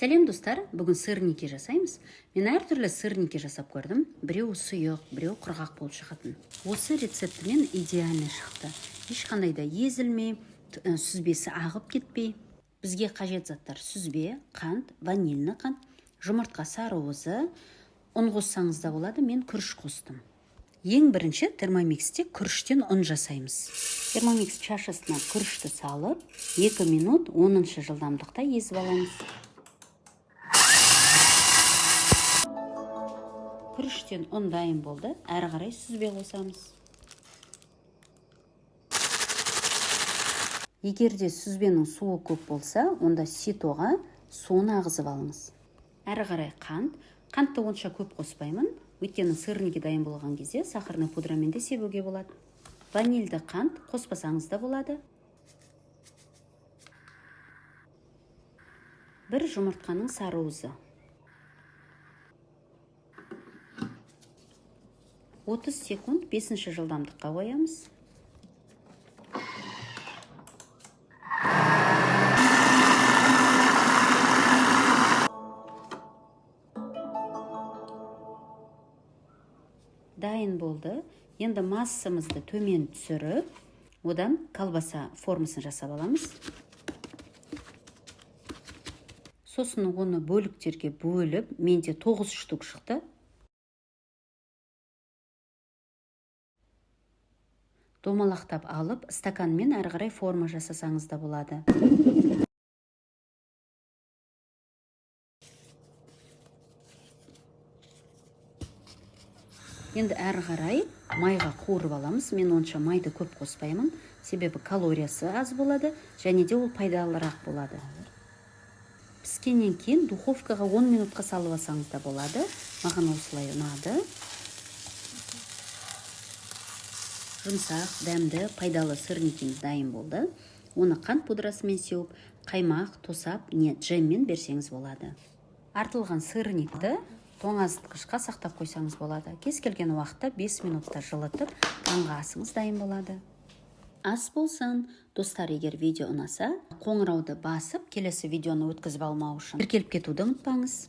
Сәлем достар, бүгін сырники жасаймыз. Мен әртүрлі сырники жасап көрдім. Біреу сұйық, біреу құрғақ болып шығатын. Осы рецептімен идеальный шықты. Ешқандай да езілмей, сүзбесі ағып кетпей. Бізге қажет заттар сүзбе, қант, ванильный қант, жұмыртқа сарыуызы, ұн қоссаңыз да болады, мен күріш қостым. Ең бірінші термомиксте күріштен ұн жасаймыз. Термомикс чашасына күрішті салып, 2 минут 10 жылдамдықта езіп аламыз. Күріштен ұн дайын болды, әрі қарай сүзбе қосамыз. Егерде сүзбенің суы көп болса, онда ситоға суын ағызып алыңыз. Әрі қарай қантты онша көп қоспаймын, өйткені сырники дайын болған кезде сахарный пудрамен де себуге болады. Ванильді қант қоспасаңыз да болады. Бір жұмыртқаның сарыуызы. 30 секунд 5 жылдамдыққа қоямыз. Дайын болды. Енді массамызды төмен түсіріп, одан колбаса формасын жасап аламыз. Сосын оны бөліктерге бөліп, менде 9 штук шықты. Домалақтап алып, стаканмен әрі қарай форма жасасаңыз да болады. Енді әрі қарай майға қуырып аламыз. Мен онша майды көп қоспаймын, себебі калориясы аз болады, және де ол пайдалырақ болады. Піскеннен кейін духовкаға 10 минутқа салып алсаңыз да болады. Маған осылай ұнады. Жұмсақ, дәмді, пайдалы сырникіміз дайын болды. Оны қант пудрасымен сеуіп, қаймақ, тосап, не джеммен берсеңіз болады. Артылған сырникті тоңазытқышқа сақтап қойсаңыз болады. Кез келген уақытта 5 минутта жылытып, таңғы асыңыз дайын болады. Ас болсын, достар, егер видео ұнаса, қоңырауды басып, келесі видеоны өткізіп алмау үшін тіркеліп кетуді ұмытпаңыз.